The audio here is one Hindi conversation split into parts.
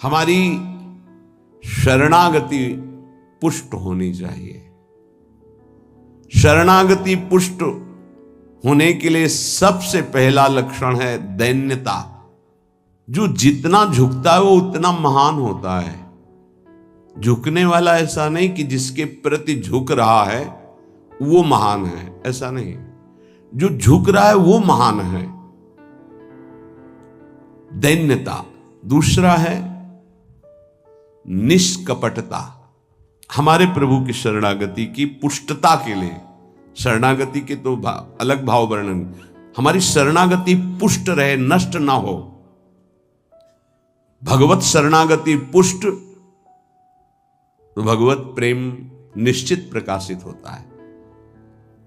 हमारी शरणागति पुष्ट होनी चाहिए। शरणागति पुष्ट होने के लिए सबसे पहला लक्षण है दैन्यता। जो जितना झुकता है वो उतना महान होता है। झुकने वाला ऐसा नहीं कि जिसके प्रति झुक रहा है वो महान है, ऐसा नहीं। जो झुक रहा है वो महान है, दैन्यता। दूसरा है निष्कपटता। हमारे प्रभु की शरणागति की पुष्टता के लिए, शरणागति के तो अलग भाव वर्णन, हमारी शरणागति पुष्ट रहे, नष्ट ना हो। भगवत शरणागति पुष्ट तो भगवत प्रेम निश्चित प्रकाशित होता है।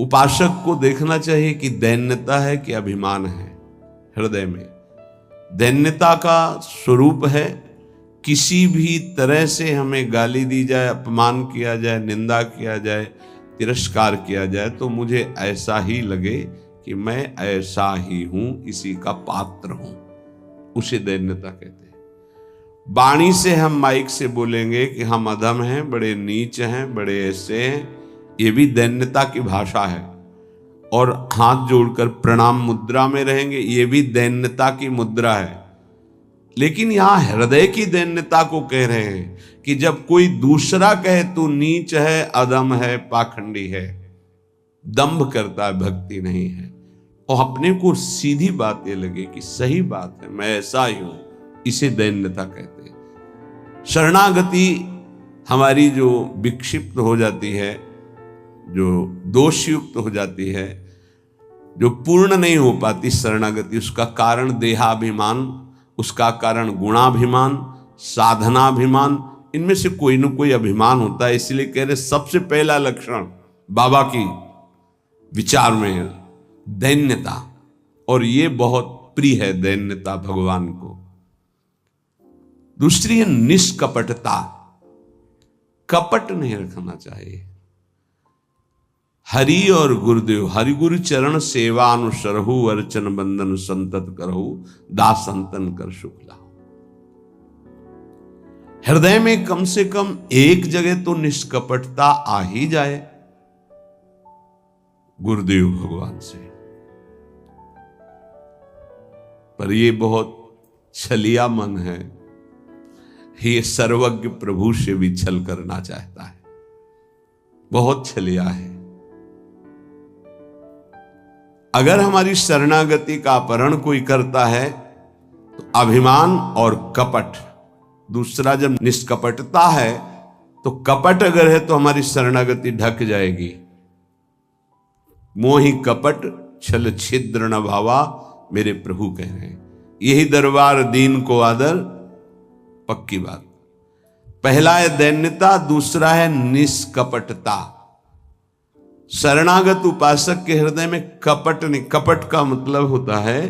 उपासक को देखना चाहिए कि दैन्यता है कि अभिमान है। हृदय में दैन्यता का स्वरूप है किसी भी तरह से हमें गाली दी जाए, अपमान किया जाए, निंदा किया जाए, तिरस्कार किया जाए तो मुझे ऐसा ही लगे कि मैं ऐसा ही हूं, इसी का पात्र हूं। उसे दैन्यता कहते हैं। वाणी से हम माइक से बोलेंगे कि हम अधम हैं, बड़े नीच हैं, बड़े ऐसे हैं, ये भी दैन्यता की भाषा है। और हाथ जोड़कर प्रणाम मुद्रा में रहेंगे, ये भी दैन्यता की मुद्रा है। लेकिन यहां हृदय की दैन्यता को कह रहे हैं कि जब कोई दूसरा कहे तू नीच है, अधम है, पाखंडी है, दंभ करता है, भक्ति नहीं है, और अपने को सीधी बात ये लगे कि सही बात है, मैं ऐसा ही हूं, इसे दैन्यता कहते हैं। शरणागति हमारी जो विक्षिप्त हो जाती है, जो दोषयुक्त हो जाती है, जो पूर्ण नहीं हो पाती शरणागति, उसका कारण देहाभिमान, उसका कारण गुणाभिमान, साधनाभिमान, इनमें से कोई न कोई अभिमान होता है। इसलिए कह रहे सबसे पहला लक्षण बाबा की विचार में दैन्यता, और ये बहुत प्रिय है दैन्यता भगवान को। दूसरी है निष्कपटता। कपट नहीं रखना चाहिए। हरि और गुरुदेव, हरि गुरु चरण सेवा अनुसरहु, अर्चन बंदन संतत करहु, दास संतन कर सुख लाओ। हृदय में कम से कम एक जगह तो निष्कपटता आ ही जाए गुरुदेव भगवान से। पर ये बहुत छलिया मन है, ये सर्वज्ञ प्रभु से भी छल करना चाहता है, बहुत छलिया है। अगर हमारी शरणागति का अपहरण कोई करता है तो अभिमान और कपट। दूसरा जब निष्कपटता है तो कपट अगर है तो हमारी शरणागति ढक जाएगी। मोहि कपट छल छिद्र न भावा, मेरे प्रभु कह रहे हैं। यही दरबार दीन को आदर, पक्की बात। पहला है दैन्यता, दूसरा है निष्कपटता। शरणागत उपासक के हृदय में कपट नहीं। कपट का मतलब होता है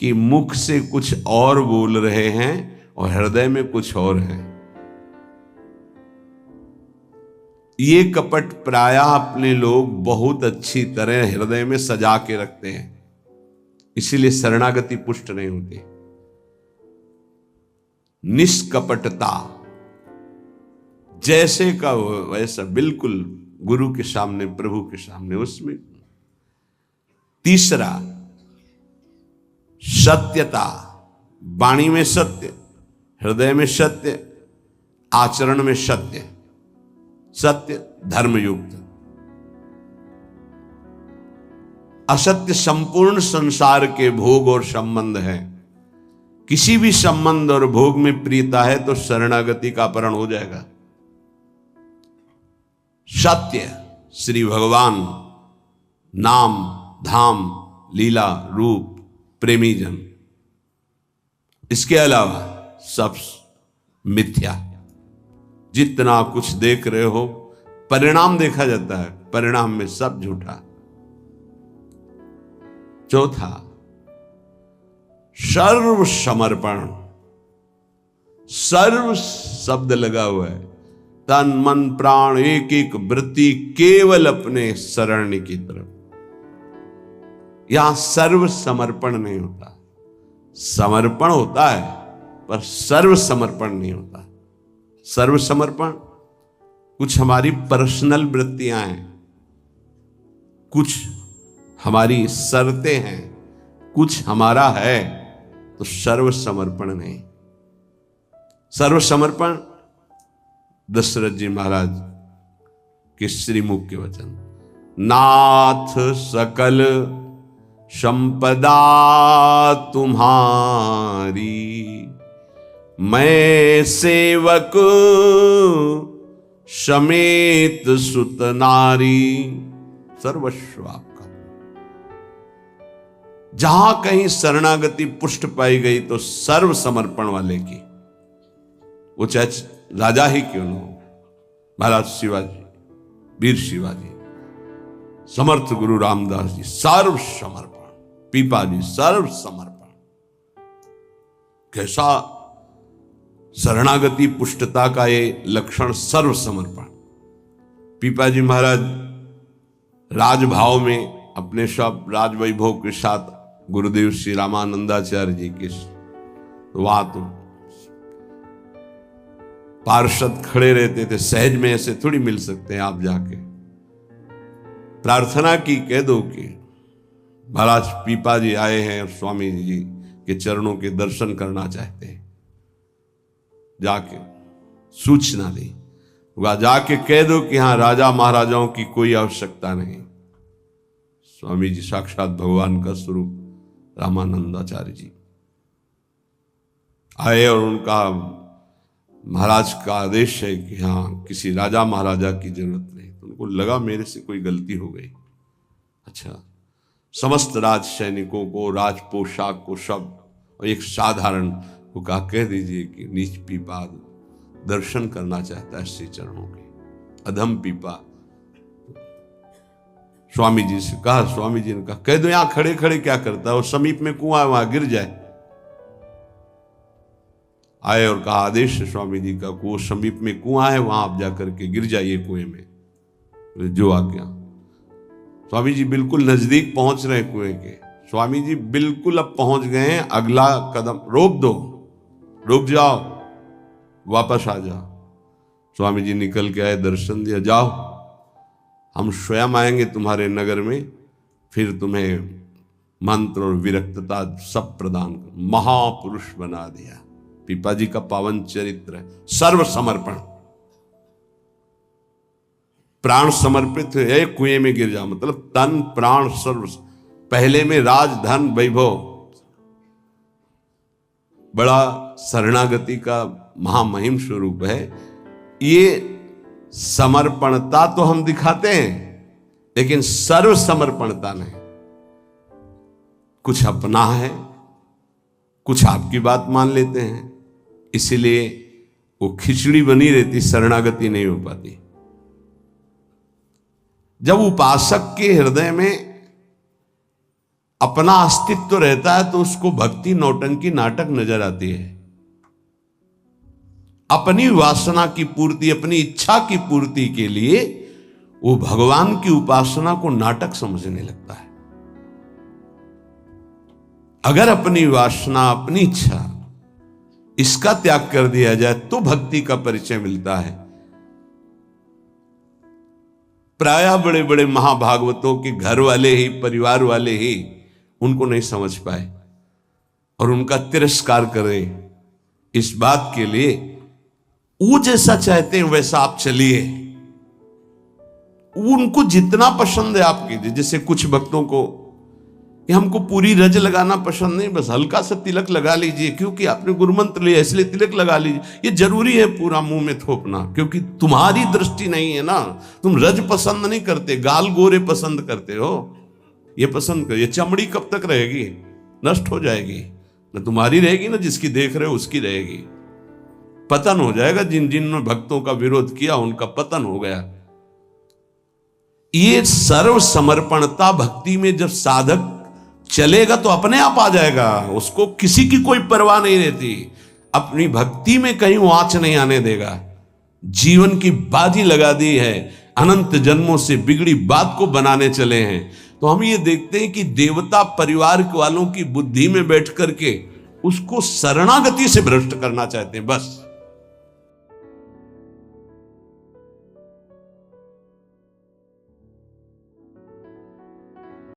कि मुख से कुछ और बोल रहे हैं और हृदय में कुछ और है। ये कपट प्रायः अपने लोग बहुत अच्छी तरह हृदय में सजा के रखते हैं, इसीलिए शरणागति पुष्ट नहीं होती। निष्कपटता, जैसे का वैसा, बिल्कुल गुरु के सामने, प्रभु के सामने, उसमें। तीसरा सत्यता। वाणी में सत्य, हृदय में सत्य, आचरण में सत्य, सत्य धर्मयुक्त। असत्य संपूर्ण संसार के भोग और संबंध है। किसी भी संबंध और भोग में प्रियता है तो शरणागति का अपहरण हो जाएगा। सत्य श्री भगवान, नाम, धाम, लीला, रूप, प्रेमी जन। इसके अलावा सब मिथ्या। जितना कुछ देख रहे हो परिणाम देखा जाता है, परिणाम में सब झूठा। चौथा सर्व समर्पण। सर्व शब्द लगा हुआ है, तन मन प्राण एक एक वृत्ति केवल अपने शरण की तरफ। यहां सर्व समर्पण नहीं होता, समर्पण होता है पर सर्व समर्पण नहीं होता। सर्व समर्पण कुछ हमारी पर्सनल वृत्तियां हैं, कुछ हमारी शर्तें हैं, कुछ हमारा है, तो सर्व समर्पण नहीं। सर्व समर्पण दशरथ जी महाराज के श्रीमुख के वचन, नाथ सकल संपदा तुम्हारी, मैं सेवक समेत सुत नारी, सर्वस्व आपका। जहां कहीं शरणागति पुष्ट पाई गई तो सर्व समर्पण वाले की, वो चाहे राजा ही क्यों न हो, महाराज शिवाजी, वीर शिवाजी, समर्थ गुरु रामदास जी सर्व समर्पण, पीपा जी सर्व समर्पण। कैसा शरणागति पुष्टता का ये लक्षण, सर्व समर्पण। पीपा जी महाराज राजभाव में अपने सब राजवैभव के साथ गुरुदेव श्री रामानंदाचार्य जी के वहां तो पार्षद खड़े रहते थे, सहज में ऐसे थोड़ी मिल सकते हैं। आप जाके प्रार्थना की, कह दो कि महाराज पीपा जी आए हैं और स्वामी जी के चरणों के दर्शन करना चाहते हैं। जाके सूचना दी, वह जाके कह दो कि हाँ राजा महाराजाओं की कोई आवश्यकता नहीं। स्वामी जी साक्षात भगवान का स्वरूप रामानंदाचार्य जी आए और उनका महाराज का आदेश है कि हाँ किसी राजा महाराजा की जरूरत नहीं। तो उनको लगा मेरे से कोई गलती हो गई। अच्छा, समस्त राज सैनिकों को, राज पोशाक को, सब, और एक साधारण को कहा कह दीजिए कि नीच पीपा दर्शन करना चाहता है श्री चरणों के। अधम पीपा स्वामी जी से कहा, स्वामी जी ने कहा कह दो यहां खड़े खड़े क्या करता है, और समीप में कुआं है वहां गिर जाए। आए और कहा आदेश है स्वामी जी का, वो समीप में कुआं है वहां आप जाकर के गिर जाइए कुएं में। जो आज्ञा। स्वामी जी बिल्कुल नजदीक पहुंच रहे कुएं के। स्वामी जी बिल्कुल अब पहुंच गए हैं, अगला कदम रोक दो, रुक जाओ, वापस आ जाओ। स्वामी जी निकल के आए, दर्शन दिया, जाओ हम स्वयं आएंगे तुम्हारे नगर में, फिर तुम्हें मंत्र और विरक्तता सब प्रदान कर। महापुरुष बना दिया। पीपा जी का पावन चरित्र है, सर्व समर्पण, प्राण समर्पित है, कुएं में गिर जा, मतलब तन प्राण सर्व। पहले में राज धन वैभव, बड़ा शरणागति का महामहिम स्वरूप है। ये समर्पणता तो हम दिखाते हैं, लेकिन सर्व समर्पणता नहीं। कुछ अपना है, कुछ आपकी बात मान लेते हैं, इसीलिए वो खिचड़ी बनी रहती, शरणागति नहीं हो पाती। जब उपासक के हृदय में अपना अस्तित्व रहता है तो उसको भक्ति नौटंकी नाटक नजर आती है। अपनी वासना की पूर्ति, अपनी इच्छा की पूर्ति के लिए वो भगवान की उपासना को नाटक समझने लगता है। अगर अपनी वासना, अपनी इच्छा, इसका त्याग कर दिया जाए तो भक्ति का परिचय मिलता है। प्रायः बड़े बड़े महाभागवतों के घर वाले ही, परिवार वाले ही उनको नहीं समझ पाए और उनका तिरस्कार करें। इस बात के लिए वो जैसा चाहते हैं वैसा आप चलिए, उनको जितना पसंद है आप कीजिए। जैसे कुछ भक्तों को कि हमको पूरी रज लगाना पसंद नहीं, बस हल्का सा तिलक लगा लीजिए, क्योंकि आपने गुरुमंत्र लिया इसलिए तिलक लगा लीजिए। ये जरूरी है पूरा मुंह में थोपना, क्योंकि तुम्हारी दृष्टि नहीं है ना। तुम रज पसंद नहीं करते, गाल गोरे पसंद करते हो। ये पसंद कर, ये चमड़ी कब तक रहेगी, नष्ट हो जाएगी। न तुम्हारी रहेगी ना जिसकी देख रहे हो उसकी रहेगी। पतन हो जाएगा। जिन जिन भक्तों का विरोध किया उनका पतन हो गया। ये सर्व समर्पणता भक्ति में जब साधक चलेगा तो अपने आप आ जाएगा। उसको किसी की कोई परवाह नहीं रहती, अपनी भक्ति में कहीं वो आंच नहीं आने देगा। जीवन की बाजी लगा दी है, अनंत जन्मों से बिगड़ी बात को बनाने चले हैं। तो हम ये देखते हैं कि देवता परिवार वालों की बुद्धि में बैठ करके उसको शरणागति से भ्रष्ट करना चाहते हैं बस।